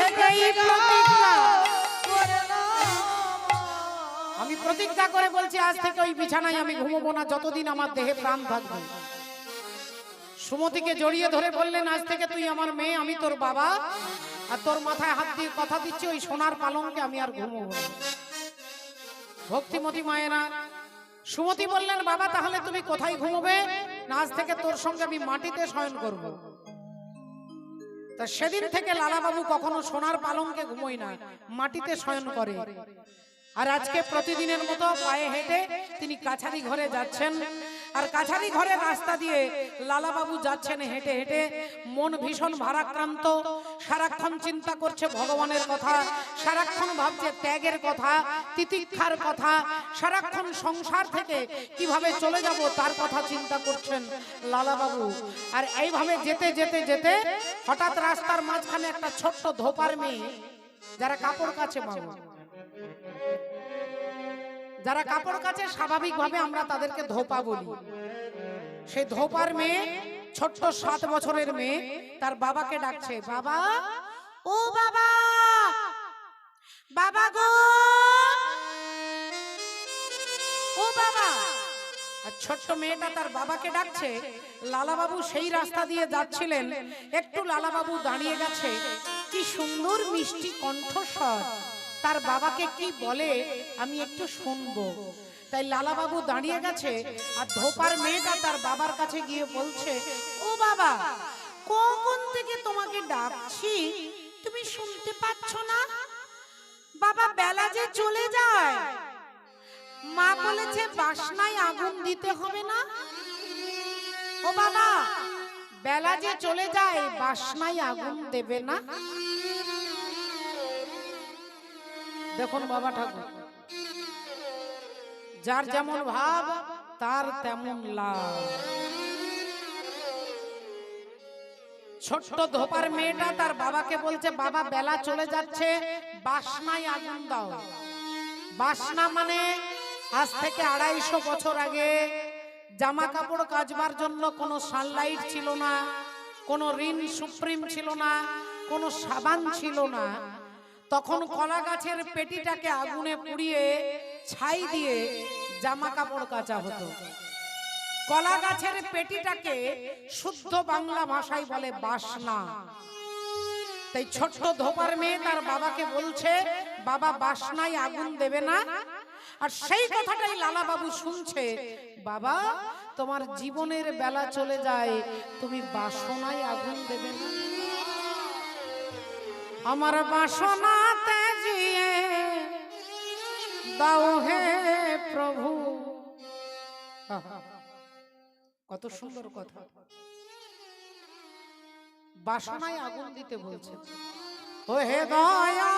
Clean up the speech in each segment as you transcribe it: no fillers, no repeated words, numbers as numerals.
থেকেই প্রতিজ্ঞা, আমি প্রতিজ্ঞা করে বলছি আজ থেকে ওই বিছানায় আমি ঘুমবো না যতদিন আমার দেহে প্রাণ থাকবে। সুমতিকে জড়িয়ে ধরে বললেন আজ থেকে তুই আমার মেয়ে, আমি তোর বাবা, আর তোর মাথায় হাত দিয়ে কথা দিচ্ছি ওই সোনার পালঙ্কে আমি আর ঘুমবো না। ভক্তিমতী মায়েরা, সুমতি বললেন বাবা তাহলে তুমি কোথায় ঘুমোবে? না আজ থেকে তোর সঙ্গে আমি মাটিতে শয়ন করব। তা সেদিন থেকে লালাবাবু কখনো সোনার পালঙ্কে ঘুমোয় না, মাটিতে শয়ন করে। আর আজকে প্রতিদিনের মতো পায়ে হেঁটে তিনি কাছারি ঘরে যাচ্ছেন। আর কাছারি ঘরের রাস্তা দিয়ে লালাবাবু যাচ্ছেন হেঁটে হেঁটে, মন ভীষণ ভারাক্রান্ত, সারাক্ষণ চিন্তা করছে ভগবানের কথা, সারাক্ষণ ভাবছে ত্যাগের কথা, তিতিক্ষার কথা, সারাক্ষণ সংসার থেকে কিভাবে চলে যাব তার কথা চিন্তা করছেন লালাবাবু। আর এইভাবে যেতে যেতে যেতে হঠাৎ রাস্তার মাঝখানে একটা ছোট্ট ধোপার মেয়ে, যারা কাপড় কাচে বাবু, যারা কাপড় কাচে স্বাভাবিকভাবে আমরা তাদেরকে ধোপা বলি, সেই ধোপার মেয়ে, ছোট্ট 7 বছরের মেয়ে, তার বাবাকে ডাকছে, বাবা ও বাবা, বাবা গো ও বাবা। আর ছোট্ট মেয়েটা তার বাবাকে ডাকছে। লালাবাবু সেই রাস্তা দিয়ে যাচ্ছিলেন, একটু লালাবাবু দাঁড়িয়ে গেছে, কি সুন্দর মিষ্টি কণ্ঠস্বর, তার বাবাকে কি বলে আমি একটু শুনবো। তাই লালাবাবু দাঁড়িয়ে গেছে, আর ধোপার মেয়েটা তার বাবার কাছে গিয়ে বলছে, ও বাবা কখন থেকে তোমাকে ডাকছি, তুমি শুনতে পাচ্ছ না? বাবা বেলা যে চলে যায়, মা বলেছে বাসনায় আগুন দিতে হবে না। ও বাবা বেলা যে চলে যায়, বাসনায় আগুন দেবে না? দেখুন বাবা ঠাকুর, যার যেমন ভাব তার তেমন লাভ। ছোট্ট ধোপার মেয়েটা তার বাবাকে বলছে, বাবা বেলা চলে যাচ্ছে, বাসনায় আগুন দাও। বাসনা মানে আজ থেকে 250 বছর আগে জামা কাপড় কাচবার জন্য কোনো সানলাইট ছিল না, কোনো রিন সুপ্রিম ছিল না, কোনো সাবান ছিল না। তখন কলা গাছের পেটিটাকে আগুনে পুড়িয়ে ছাই দিয়ে জামা কাপড় কাচা হতো। কলা গাছের পেটিটাকে শুদ্ধ বাংলা ভাষায় বলে বাসনা। তাই ছোট্ট ধোপার মেয়ে তার বাবাকে বলছে, বাবা বাসনায় আগুন দেবে না। আর সেই কথাটাই লালাবাবু শুনছে, বাবা তোমার জীবনের বেলা চলে যায়, তুমি বাসনায় আগুন দেবে না। আমার বাসনাতে জিয়ে দাও হে প্রভু। কত সুন্দর কথা, বাসনায় আগুন দিতে বলছে। ও হে দয়া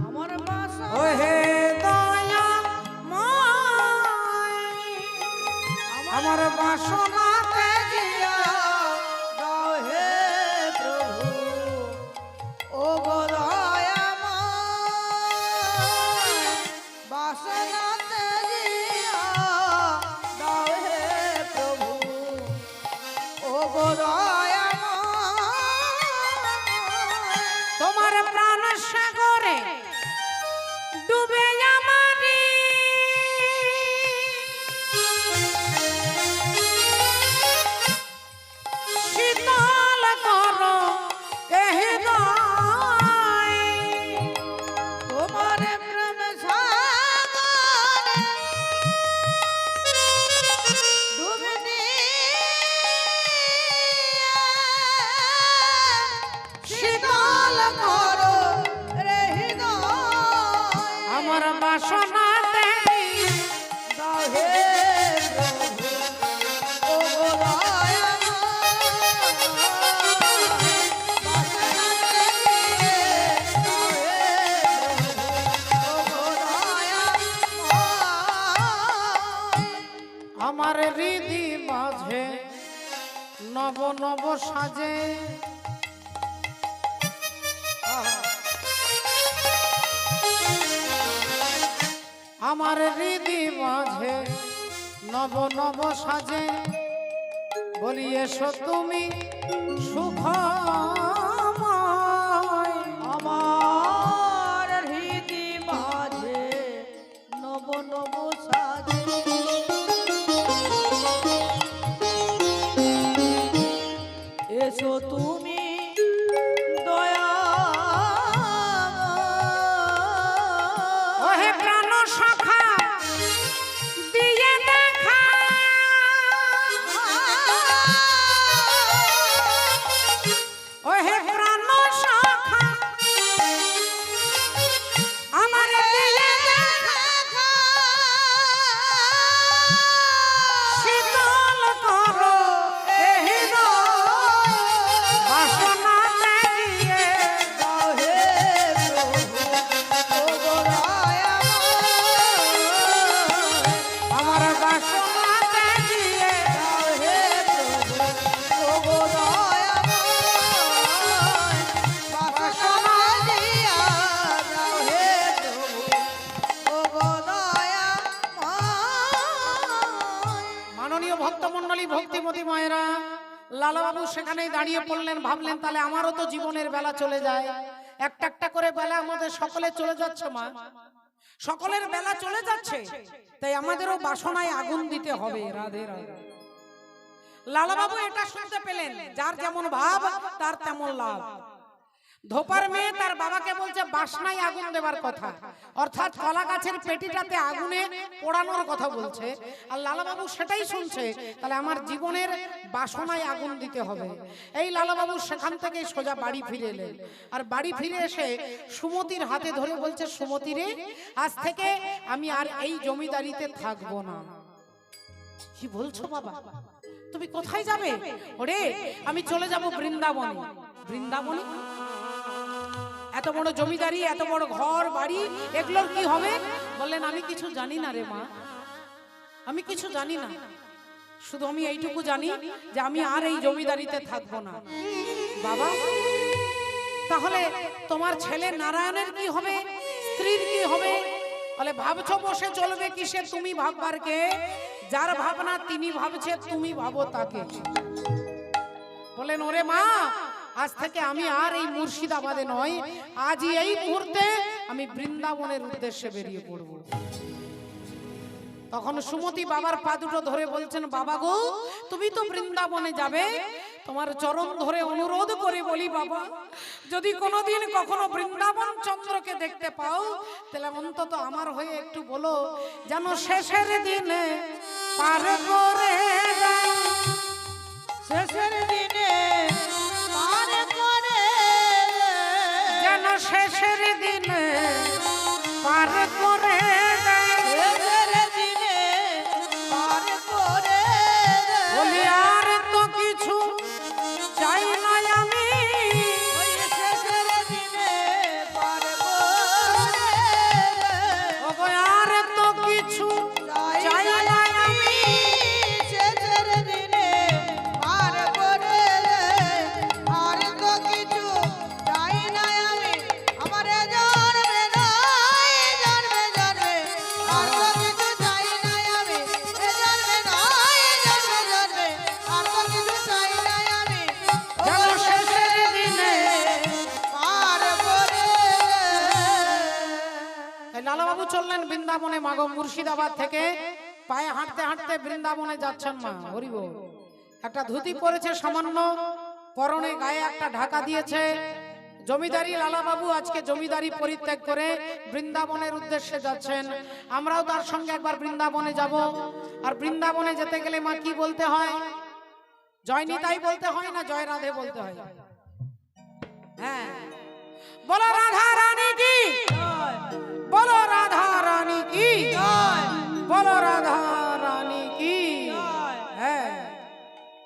আমার বাসনা, ও হে দয়া আমার বাসনাতে জিয়া দাও হে প্রভু। ও গো দয়া বাসনাতে জিয়া দাও হে প্রভু। ও গো দয়া তোমার প্রাণ সাগরে ডুবে আমারে শীতল করো এ হৃদয়। তোমার প্রেম সাগরে ডুবে শীতল করো রে হৃদয়। আমার বাসনাতে দাও হে প্রভু। ও গো দয়া বাসনাতে দাও হে প্রভু। ও গো দয়া আমার হৃদি মাঝে নব নব সাজে। আমার হৃদি মাঝে নব নব সাজে, বলি এসো তুমি সুখ দাঁড়িয়ে পড়লেন, ভাবলেন তাহলে আমারও তো জীবনের বেলা চলে যায়, একটা একটা করে বেলা আমাদের সকলে চলে যাচ্ছে মা, সকলের বেলা চলে যাচ্ছে, তাই আমাদেরও বাসনায় আগুন দিতে হবে। রাধে রাধে। লালা বাবু এটা শুনতে পেলেন, যার যেমন ভাব তার তেমন লাভ। ধোপার মেয়ে তার বাবাকে বলছে বাসনায় আগুন দেবার কথা, অর্থাৎ কলা গাছের পেটিটাতে আগুনে পোড়ানোর কথা বলছে। আর লালাবাবু সেটাই শুনছে, তাহলে আমার জীবনের বাসনায় আগুন দিতে হবে। এই লালাবাবু সেখান থেকে সোজা বাড়ি ফিরে এলেন, আর বাড়ি ফিরে এসে সুমতির হাতে ধরে বলছে, সুমতি রে, আজ থেকে আমি আর এই জমিদারিতে থাকবো না। কি বলছো বাবা, তুমি কোথায় যাবে? ওরে আমি চলে যাব বৃন্দাবনে। বৃন্দাবনে? এত বড় জমিদারি, এত বড় ঘর বাড়ি, এগুলোর কি হবে? বললেন আমি কিছু জানি না রে মা, আমি কিছু জানি না, শুধু আমি এইটুকু জানি যে আমি আর এই জমিদারিতে থাকবো না। বাবা তাহলে তোমার ছেলে নারায়ণের কি হবে, স্ত্রীর কি হবে? বলে ভাবছো বসে চলবে কিসে, তুমি ভাববার কে? যার ভাবনা তিনি ভাবছে, তুমি ভাবো তাকে। বলেন ওরে মা, আজ থেকে আমি আর এই মুর্শিদাবাদে নয়, আজই এই মুহূর্তে আমি বৃন্দাবনের উদ্দেশ্যে বেরিয়ে পড়ব। তখন সুমতি বাবার পা দুটো ধরে বলছেন, বাবা গো তুমি তো বৃন্দাবনে যাবে, তোমার চরণ ধরে অনুরোধ করে বলি বাবা, যদি কোনোদিন কখনো বৃন্দাবন চন্দ্রকে দেখতে পাও, তাহলে অন্তত আমার হয়ে একটু বলো, যেন শেষের দিনে পার করে, শেষের দিনে পার করে, যেন শেষের দিনে পার করে, শেষের দিনে পার করে, বলি আর তো কিছু চাই না আমি, ওই শেষের দিনে পার করে, ওগো আর তো কিছু চাই না আমি, শেষের দিনে পার করে, আর তো কিছু চাই না আমি, আমার জন্মে নয় জন্মে জন্মে, আর তো কিছু চাই না আমি, জন্মে নয় জন্মে জন্মে, আর তো কিছু চাই না আমি, যেন শেষের দিনে। পার করে। তাই লালাবাবু চললেন বৃন্দাবনে। মাগো মুর্শিদাবাদ থেকে পায়ে হাঁটতে হাঁটতে বৃন্দাবনে যাচ্ছেন মা। হরিব একটা ধুতি পরেছে সামান্য, পরনে গায়ে একটা ঢাকা দিয়েছে। জমিদারি লালাবাবু আজকে জমিদারি পরিত্যাগ করে বৃন্দাবনের উদ্দেশ্যে যাচ্ছেন। আমরাও তার সঙ্গে একবার বৃন্দাবনে যাব। আর বৃন্দাবনে যেতে গেলে মা কি বলতে হয়? জয় নিতাই বলতে হয় না জয় রাধে বলতে হয়? হ্যাঁ, বলো রাধা রানী কি, বলো রাধা রানী কি, বলো রাধা রানী কি। হ্যাঁ,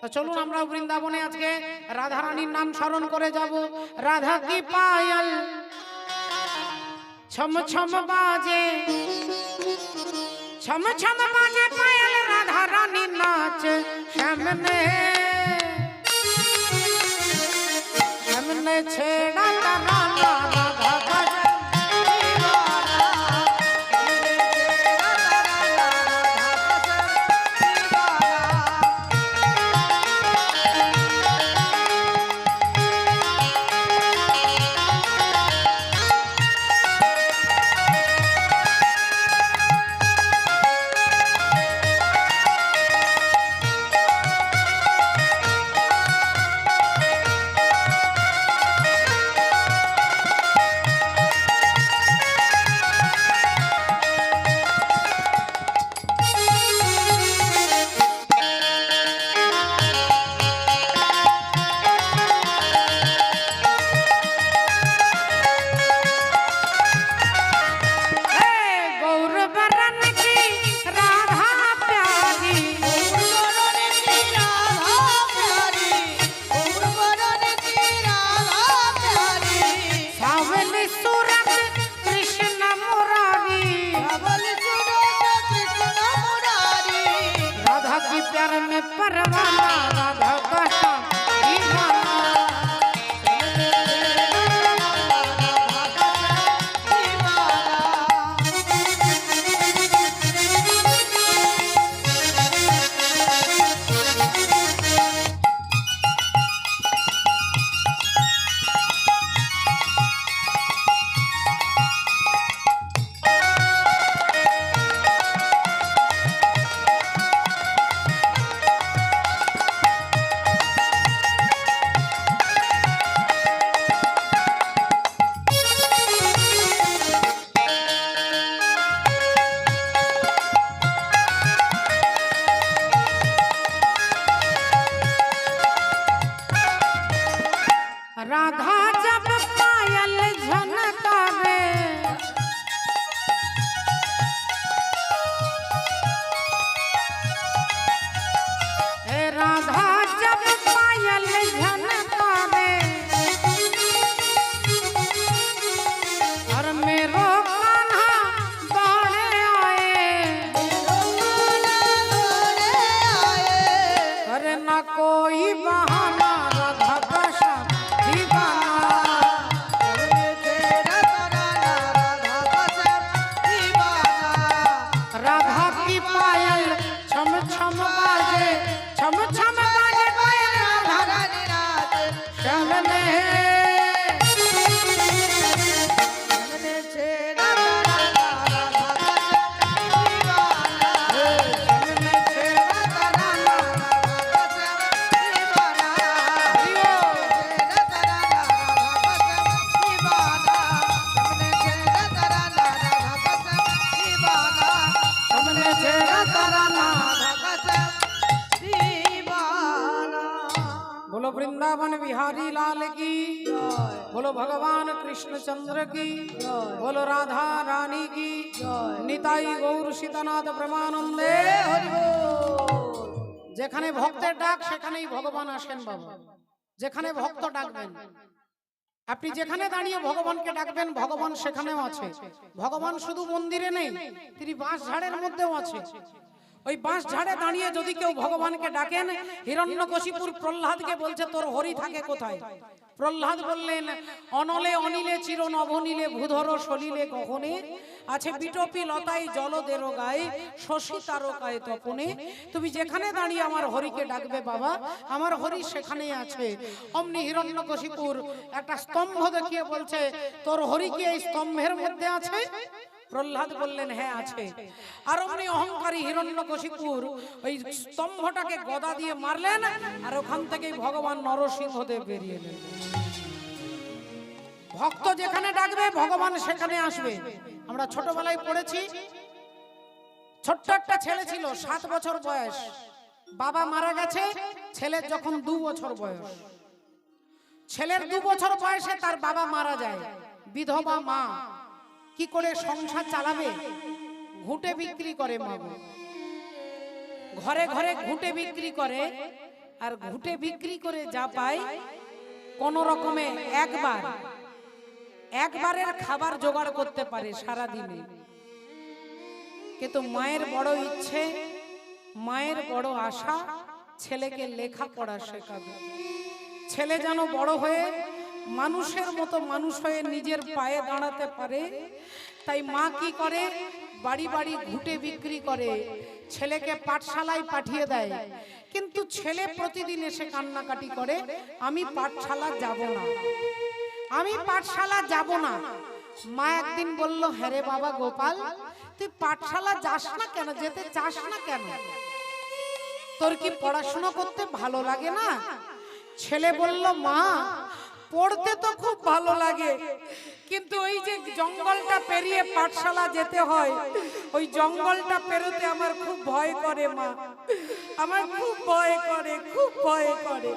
তো চলুন আমরাও বৃন্দাবনে আজকে রাধা রানীর নাম স্মরণ করে যাব। রাধা কি পায়েল ছম ছম বাজে, ছম ছম বাজে পায়েল, রাধা রানী নাচ সামনে সামনে ছেড়া তারানা, রাধা বাজে राधा जब पायल झनकावे राधा जब पायल झनकावे और मेरो कान्हा दौड़े आए करे न कोई बहाना राधा का सब दीवाना राधा की पायल छम छम बाजे छम छम बाजे पायल राधा चलने बोलो वृंदावन बिहारी लाल की बोलो भगवान कृष्णचंद्र की बोलो राधा रानी की निताई गौर सीतानाथ ब्रह्मानंदे যেখানে ভক্তের ডাক সেখানেই ভগবান আসেন বাবা যেখানে ভক্ত ডাকবেন আপনি যেখানে দাঁড়িয়ে ভগবানকে ডাকবেন ভগবান সেখানেও আছে ভগবান শুধু মন্দিরে নেই তিনি বাঁশঝাড়ের মধ্যেও আছে ওই বাঁশ ঝাড়ে দাঁড়িয়ে যদি কেউ ভগবানকে ডাকেন হিরণ্যকশিপুর প্রহ্লাদকে বলছে তোর হরি থাকে কোথায় প্রহ্লাদ বললেন অনলে অনিলে চির নভনীলে ভূধর সলিলে গহনে আছে বিটপি লতায় জলদের গায়ে শশী তারকায় তপনে তুমি যেখানে দাঁড়িয়ে আমার হরিকে ডাকবে বাবা আমার হরি সেখানেই আছে অমনি হিরণ্যকশিপুর একটা স্তম্ভ দেখিয়ে বলছে তোর হরি কি এই স্তম্ভের মধ্যে আছে প্রহ্লাদ বললেন হ্যাঁ আছে আর অমনি অহংকারী হিরণ্যকশিপুর ওই স্তম্ভটাকে গদা দিয়ে মারলেন আর ওখান থেকেই ভগবান নরসিংহদেব বেরিয়ে এলেন ভক্ত যেখানে ডাকবে ভগবান সেখানে আসবে আমরা ছোটবেলায় পড়েছি ছোট্ট একটা ছেলে ছিল 7 বছর বয়স বাবা মারা গেছে ছেলের যখন 2 বছর বয়স ছেলের 2 বছর বয়সে তার বাবা মারা যায় বিধবা মা কি করে সংসার চালাবে ঘুঁটে বিক্রি করে মা ঘরে ঘরে ঘুঁটে বিক্রি করে আর ঘুঁটে বিক্রি করে যা পায় কোন রকমে একবারের খাবার জোগাড় করতে পারে সারা দিনে কিন্তু মায়ের বড় ইচ্ছে মায়ের বড় আশা ছেলেকে লেখাপড়া শেখাবে ছেলে যেন বড় হয়ে মানুষের মতো মানুষ হয়ে নিজের পায়ে দাঁড়াতে পারে তাই মা কি করে বাড়ি বাড়ি ঘুঁটে বিক্রি করে ছেলেকে পাঠশালায় পাঠিয়ে দেয় কিন্তু ছেলে প্রতিদিন এসে কান্নাকাটি করে আমি পাঠশালা যাব না আমি পাঠশালা যাব না মা একদিন বলল হ্যাঁ রে বাবা গোপাল তুই পাঠশালা যাস না কেন যেতে চাস না কেন তোর কি পড়াশোনা করতে ভালো লাগে না ছেলে বলল মা পড়তে তো খুব ভালো লাগে কিন্তু ওই যে জঙ্গলটা পেরিয়ে পাঠশালা যেতে হয় ওই জঙ্গলটা পেরোতে আমার খুব ভয় করে মা আমার খুব ভয় করে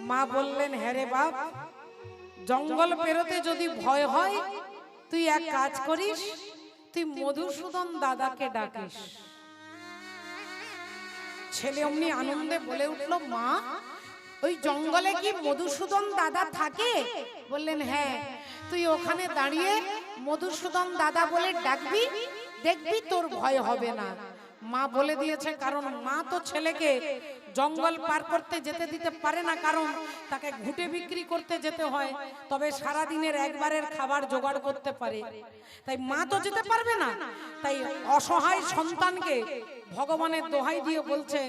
মা বললেন হ্যাঁ রে বাপ জঙ্গল পেরোতে যদি ভয় হয় তুই এক কাজ করিস তুই মধুসূদন দাদাকে ডাকিস ছেলে অমনি আনন্দে বলে উঠলো মা ওই জঙ্গলে কি মধুসূদন দাদা থাকে বললেন হ্যাঁ তুই ওখানে দাঁড়িয়ে মধুসূদন দাদা বলে ডাকবি দেখবি তোর ভয় হবে না মা বলে দিয়েছে কারণ মা তো ছেলেকে জঙ্গল পার করতে যেতে দিতে পারে না কারণ তাকে ঘুঁটে বিক্রি করতে যেতে হয় তবে সারা দিনের একবারের খাবার জোগাড় করতে পারে তাই মা তো যেতে পারবে না তাই অসহায় সন্তানকে ভগবানের দোহাই দিয়ে বলছে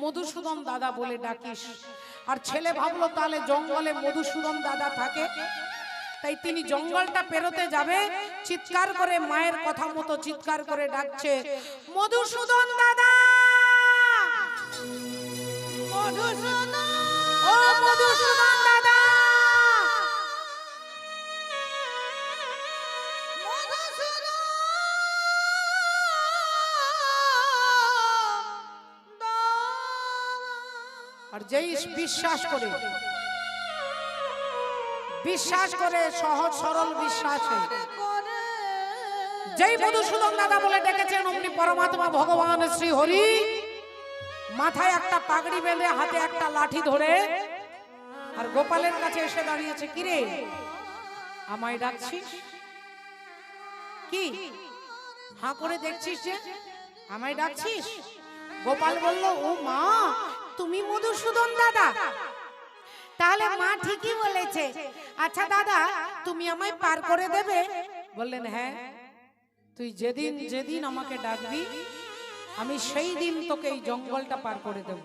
মধুসূদন দাদা বলে ডাকিস আর ছেলে ভাবলো তাহলে জঙ্গলে মধুসূদন দাদা থাকে তাই তিনি জঙ্গলটা পেরোতে যাবে চিৎকার করে মায়ের কথা মতো চিৎকার করে ডাকছে মধুসূদন দাদা মধুসূদন ও মধুসূদন দাদা আর যেই বিশ্বাস করে বিশ্বাস করে, সহজ সরল বিশ্বাসে করে যেই মধুসূদন দাদা বলে ডেকেছেন অমনি পরমাত্মা ভগবান শ্রী হরি মাথায় একটা পাগড়ি বেঁধে হাতে একটা লাঠি ধরে আর গোপালের কাছে এসে দাঁড়িয়েছে। কিরে, আমায় ডাকছিস? কি হাঁ করে দেখছিস যে আমায় ডাকছিস? গোপাল বলল, ও মা, তুমি মধুসূদন দাদা? তাহলে মা ঠিকই বলেছে। আচ্ছা দাদা, তুমি আমায় পার করে দেবে? বললেন, হ্যাঁ, তুই যেদিন যেদিন আমাকে ডাকবি আমি সেই দিন তোকে এই জঙ্গলটা পার করে দেব।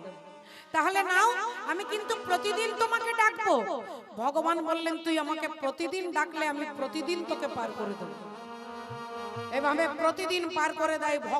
তাহলে নাও, আমি কিন্তু প্রতিদিন তোমাকে ডাকবো। ভগবান বললেন, তুই আমাকে প্রতিদিন ডাকলে আমি প্রতিদিন তোকে পার করে দেব। এভাবে প্রতিদিন পার করে দেয় ভক্ত।